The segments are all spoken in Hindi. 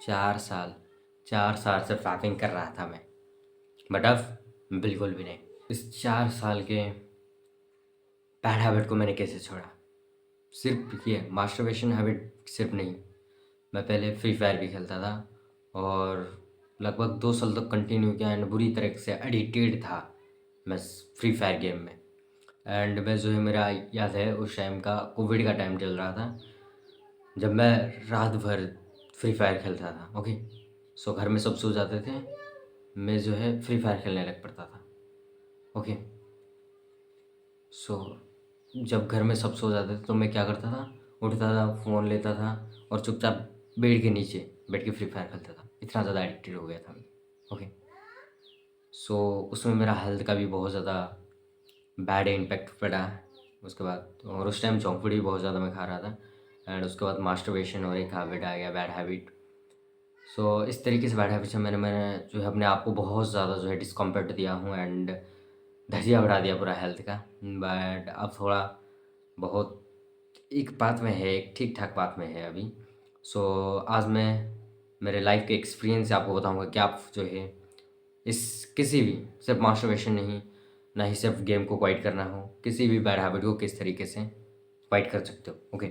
4 साल 4 साल से फैपिंग कर रहा था मैं, बट अब बिल्कुल भी नहीं। इस 4 साल के बैड हैबिट को मैंने कैसे छोड़ा? सिर्फ ये मास्टरबेशन हैबिट सिर्फ नहीं, मैं पहले फ्री फायर भी खेलता था और लगभग 2 साल तक कंटिन्यू किया एंड बुरी तरह से एडिक्टेड था मैं फ्री फायर गेम में। एंड मैं जो है, मेरा याद है उस टाइम का कोविड का टाइम चल रहा था जब मैं रात भर फ्री फायर खेलता था। ओके, सो घर में सब सो जाते थे, मैं जो है फ्री फायर खेलने लग पड़ता था। ओके, सो जब घर में सब सो जाते थे तो मैं क्या करता था, उठता था, फ़ोन लेता था और चुपचाप बेड के नीचे बैठ के फ्री फायर खेलता था। इतना ज़्यादा एडिक्टेड हो गया था मैं। ओके, सो उसमें मेरा हेल्थ का भी बहुत ज़्यादा बैड इम्पैक्ट पड़ा। उसके बाद और उस टाइम जंक फूड भी बहुत ज़्यादा मैं खा रहा था एंड उसके बाद मास्टरबेशन और एक हैबिट आ गया, बैड हैबिट। सो इस तरीके से बैड हैबिट से मैंने जो है अपने आप को बहुत ज़्यादा जो है डिस्कम्फर्ट दिया हूँ एंड धजिया बढ़ा दिया पूरा हेल्थ का। बट अब थोड़ा बहुत एक पाथ में है, एक ठीक ठाक पाथ में है अभी। सो आज मैं मेरे लाइफ के एक्सपीरियंस से आपको बताऊंगा कि आप जो है इस किसी भी, सिर्फ मास्टरबेशन नहीं, ना ही सिर्फ गेम को क्वाइट करना हो, किसी भी बैड हैबिट को किस तरीके से क्वाइट कर सकते हो। ओके,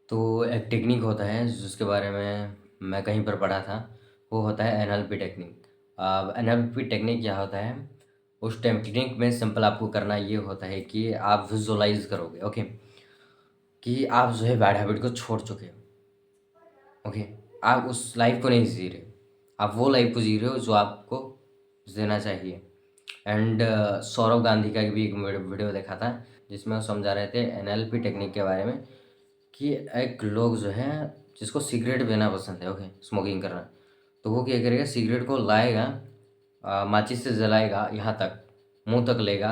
तो एक टेक्निक होता है जिसके बारे में मैं कहीं पर पढ़ा था, वो होता है एनएलपी टेक्निक। अब एनएलपी टेक्निक क्या होता है? उस टेक्निक में सिंपल आपको करना ये होता है कि आप विजुअलाइज करोगे। ओके, कि आप जो है बैड हैबिट को छोड़ चुके हो। ओके, आप उस लाइफ को नहीं जी रहे, आप वो लाइफ को जी रहे हो जो आपको जीना चाहिए। एंड सौरव गांधी का भी एक वीडियो देखा था जिसमें वो समझा रहे थे एनएलपी टेक्निक के बारे में कि एक लोग जो है जिसको सिगरेट पीना पसंद है, ओके, स्मोकिंग करना, तो वो क्या करेगा, सिगरेट को लाएगा, माचिस से जलाएगा, यहाँ तक मुंह तक लेगा,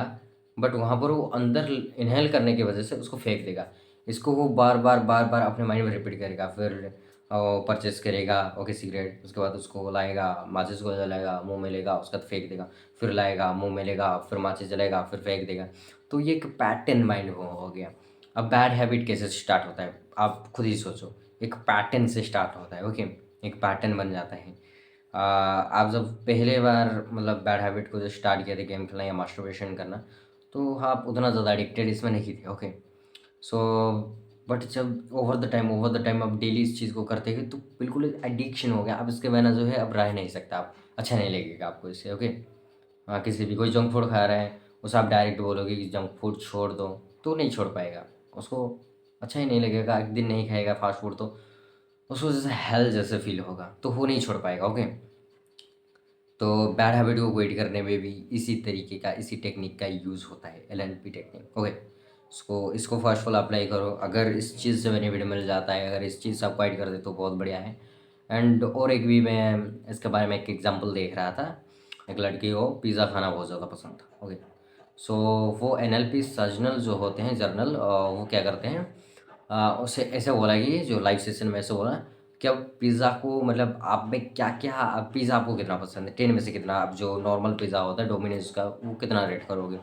बट वहाँ पर वो अंदर इनहेल करने की वजह से उसको फेंक देगा। इसको वो बार बार बार बार अपने माइंड में रिपीट करेगा, फिर परचेस करेगा, ओके, सिगरेट, उसके बाद उसको लाएगा, माचिस को जलाएगा, मुंह में लेगा, उसका फेंक देगा, फिर लाएगा, मुंह में लेगा, फिर माचिस जलाएगा, फिर फेंक देगा। तो ये एक पैटर्न माइंड हो गया। अब बैड हैबिट कैसे स्टार्ट होता है आप खुद ही सोचो, एक पैटर्न से स्टार्ट होता है। ओके, एक पैटर्न बन जाता है। आप जब पहले बार मतलब बैड हैबिट को जब स्टार्ट किया था, गेम खेलना या मास्टरबेशन करना, तो आप उतना ज़्यादा एडिक्टेड इसमें नहीं थे। ओके, सो बट जब ओवर द टाइम आप डेली इस चीज़ को करते हैं तो बिल्कुल एडिक्शन हो गया। अब इसके बिना जो है अब रह नहीं सकता आप, अच्छा नहीं लगेगा आपको इससे। ओके, हाँ, किसी भी कोई जंक फूड खा रहा है, उसे आप डायरेक्ट बोलोगे कि जंक फूड छोड़ दो, तो नहीं छोड़ पाएगा, उसको अच्छा ही नहीं लगेगा। एक दिन नहीं खाएगा फास्ट फूड तो उसको जैसे हेल जैसे फील होगा, तो वो नहीं छोड़ पाएगा। ओके, तो बैड हैबिट को क्विट करने में भी इसी तरीके का, इसी टेक्निक का यूज़ होता है, एलएनपी टेक्निक। ओके, इसको फर्स्ट ऑफ ऑल अप्लाई करो। अगर इस चीज़ से बेनिफिट मिल जाता है, अगर इस चीज़ से आप क्वाइट कर दे तो बहुत बढ़िया है। एंड और एक भी मैं इसके बारे में एक एग्जांपल देख रहा था, एक लड़की को पिज़्ज़ा खाना बहुत ज़्यादा पसंद था। ओके, सो वो एनएलपी सर्जनल जो होते हैं, जर्नल, वो क्या करते हैं, उसे ऐसे बोला कि जो लाइव सेशन में ऐसे बोला कि अब पिज़्ज़ा को मतलब आप में क्या क्या, पिज़्ज़ा आपको कितना पसंद है, 10 में से कितना, आप जो नॉर्मल पिज़्ज़ा होता है डोमिनोज का, वो कितना रेट करोगे?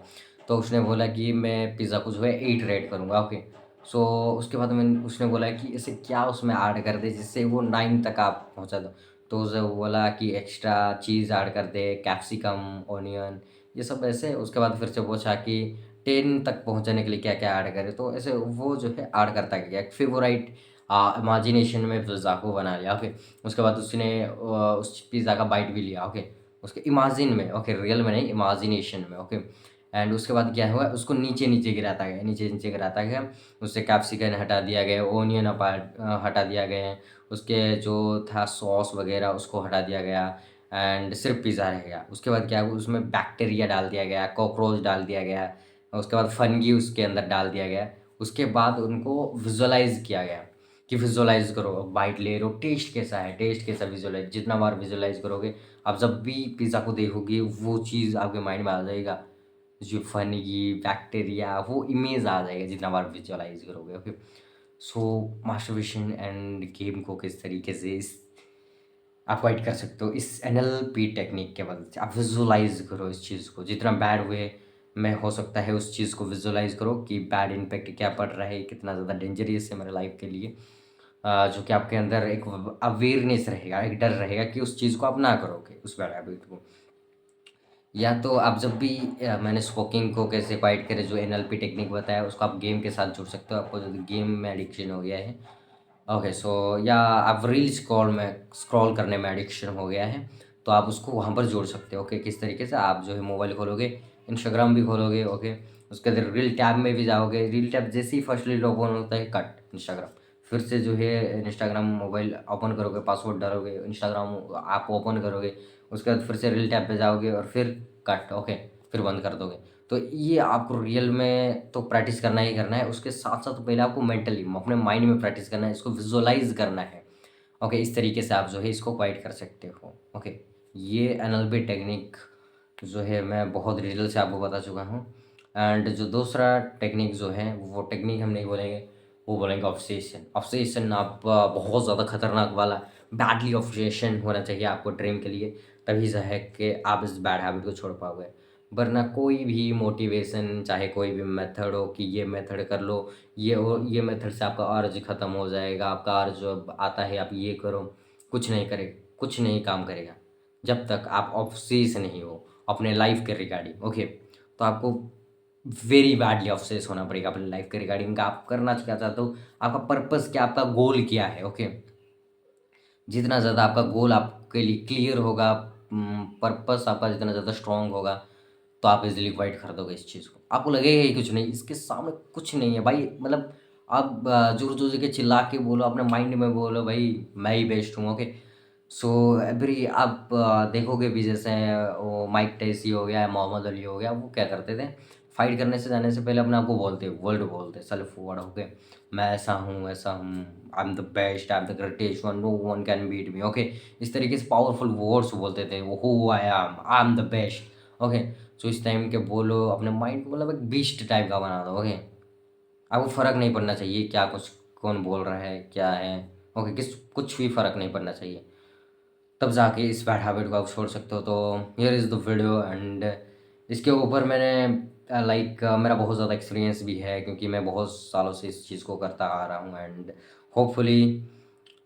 तो उसने बोला कि मैं पिज़्ज़ा को जो है 8 रेट करूँगा। ओके, सो उसके बाद मैंने उसने बोला कि इसे क्या उसमें ऐड कर दे जिससे वो 9 तक आप पहुँचा दो। तो उसे बोला कि एक्स्ट्रा चीज़ ऐड कर दे, कैप्सिकम, ऑनियन, ये सब ऐसे। उसके बाद फिर से पूछा कि 10 तक पहुँचाने के लिए क्या-क्या ऐड करें, तो ऐसे वो जो है ऐड करता गया। एक फ़ेवराइट इमेजिनेशन में पिज़्ज़ा को बना लिया। ओके, उसके बाद उसने उस पिज़्ज़ा का बाइट भी लिया। ओके, उसके इमेजिन में, ओके, रियल में नहीं, इमेजिनेशन में। ओके, एंड उसके बाद क्या हुआ, उसको नीचे-नीचे गिराता गया, नीचे-नीचे गिराता गया। उससे कैप्सिकम हटा दिया गया, ऑनियन हटा दिया गया, उसके जो था सॉस वगैरह उसको हटा दिया गया एंड सिर्फ पिज़्ज़ा रह गया। उसके बाद क्या हुआ, उसमें बैक्टीरिया डाल दिया गया, कॉकरोच डाल दिया गया, उसके बाद फंगी उसके अंदर डाल दिया गया। उसके बाद उनको विजुअलाइज़ किया गया कि विजुअलाइज़ करो, बाइट ले रहे हो, टेस्ट कैसा है, टेस्ट कैसा, विजुअलाइज़, जितना बार विजुअलाइज़ करोगे, आप जब भी पिज़्ज़ा को देखोगे वो चीज़ आपके माइंड में आ जाएगा, जो फंगी, बैक्टीरिया, वो इमेज आ जाएगा जितना बार विजुअलाइज़ करोगे। ओके, सो मास्टरबेशन एंड गेम को किस तरीके से इस आप अवॉइड कर सकते हो इस एनएलपी टेक्निक के मदद से। आप विजुअलाइज़ करो इस चीज़ को, जितना बैड वे में हो सकता है उस चीज़ को विजुअलाइज़ करो कि बैड इम्पैक्ट क्या पड़ रहा है, कितना ज़्यादा डेंजरस है मेरे लाइफ के लिए। जो कि आपके अंदर एक अवेयरनेस रहेगा, एक डर रहेगा कि उस चीज़ को आप ना करोगे, उस बैड हैबिट को। या तो आप जब भी मैंने स्मोकिंग को कैसे क्वाइट करें, जो एनएलपी टेक्निक बताया, उसको आप गेम के साथ जोड़ सकते हो। आपको जो गेम में एडिक्शन हो गया है, ओके, सो या आप रील स्क्रॉल करने में एडिक्शन हो गया है, तो आप उसको वहाँ पर जोड़ सकते हो। ओके, किस तरीके से आप जो है मोबाइल खोलोगे, इंस्टाग्राम भी खोलोगे, ओके, उसके अंदर रील टैब में भी जाओगे। रील टैब जैसे ही फर्स्ट रील ओपन होता है, कट इंस्टाग्राम। फिर से जो है इंस्टाग्राम मोबाइल ओपन करोगे, पासवर्ड डालोगे, इंस्टाग्राम ऐप ओपन करोगे, उसके बाद फिर से रील टैब पे जाओगे और फिर कट, ओके, फिर बंद कर दोगे। तो ये आपको रियल में तो प्रैक्टिस करना ही करना है, उसके साथ साथ पहले आपको मेंटली अपने माइंड में प्रैक्टिस करना है, इसको विजुअलाइज करना है। ओके, इस तरीके से आप जो है इसको क्वाइट कर सकते हो। ओके, ये एनएलपी टेक्निक जो है मैं बहुत डिटेल से आपको बता चुका हूँ। एंड जो दूसरा टेक्निक जो है, वो टेक्निक हम नहीं बोलेंगे, वो बोलेंगे ऑब्सेशन। ऑब्सेशन आप बहुत ज़्यादा खतरनाक वाला बैडली ऑब्सेशन होना चाहिए आपको ड्रीम के लिए, तभी जो है कि आप इस बैड हैबिट को छोड़ पाओगे। वरना कोई भी मोटिवेशन, चाहे कोई भी मेथड हो कि ये मेथड कर लो, ये मेथड से आपका अर्ज ख़त्म हो जाएगा, आपका अर्ज अब आता है, आप ये करो, कुछ नहीं करे, कुछ नहीं काम करेगा जब तक आप ऑब्सेस नहीं हो अपने लाइफ के रिगार्डिंग। ओके, तो आपको वेरी बैडली ऑब्सेस होना पड़ेगा अपनी लाइफ के रिगार्डिंग। आप करना क्या चाहते हो, आपका पर्पस क्या, आपका गोल क्या है। ओके, जितना ज़्यादा आपका गोल आपके लिए क्लियर होगा, पर्पस आपका जितना ज़्यादा स्ट्रांग होगा, तो आप इजीली क्वाइट कर दोगे इस चीज़ को। आपको लगेगा ही कुछ नहीं, इसके सामने कुछ नहीं है भाई। मतलब आप जोर जोर के चिल्ला के बोलो, अपने माइंड में बोलो भाई मैं ही बेस्ट हूँ। ओके, सो एवरी आप देखोगे भी, जैसे वो माइक टाइसी हो गया, मोहम्मद अली हो गया, वो क्या करते थे, फाइट करने से जाने से पहले अपने आप को बोलते, वर्ड बोलते, सेल्फ वर्ड। ओके, मैं ऐसा हूँ, ऐसा हूँ, I am the best, I am the greatest one, no one can beat me. Okay, इस तरीके से पावरफुल वर्ड्स बोलते थे वो, who I am the best. Okay, so इस टाइम के बोलो अपने माइंड को, मतलब एक बीस्ट टाइप का बना दो। ओके, आपको फ़र्क नहीं पड़ना चाहिए क्या कुछ कौन बोल रहा है क्या है। ओके, कुछ भी फ़र्क नहीं पड़ना चाहिए, तब जाके इस बैड हैबिट को आप छोड़ सकते हो। तो here is the video. And इसके ऊपर मैंने मेरा बहुत ज़्यादा एक्सपीरियंस भी है, क्योंकि मैं बहुत सालों से इस चीज़ को करता आ रहा हूँ। एंड होपफुली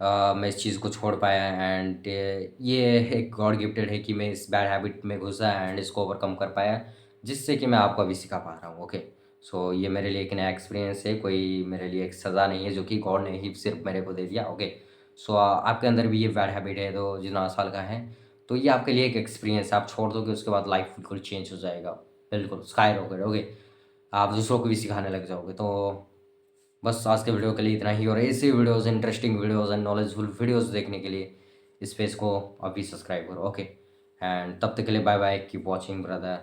मैं इस चीज़ को छोड़ पाया। एंड ये एक गॉड गिफ्टेड है कि मैं इस बैड हैबिट में घुसा एंड इसको ओवरकम कर पाया, जिससे कि मैं आपको अभी सिखा पा रहा हूँ। ओके, सो ये मेरे लिए एक नया एक्सपीरियंस है, कोई मेरे लिए एक सज़ा नहीं है जो कि गॉड ने ही सिर्फ मेरे को दे दिया। ओके, सो आपके अंदर भी ये बैड हैबिट है, तो जितना साल का है, तो ये आपके लिए एक एक्सपीरियंस है। आप छोड़ दोगे, उसके बाद लाइफ बिल्कुल चेंज हो जाएगा, बिल्कुल स्काई रॉकेट। ओके, आप दूसरों को भी सिखाने लग जाओगे। तो बस आज के वीडियो के लिए इतना ही, और ऐसे videos, interesting videos and knowledgeful videos देखने के लिए इस पेज को अभी सब्सक्राइब करो। ओके, एंड तब तक के लिए bye bye, keep watching brother.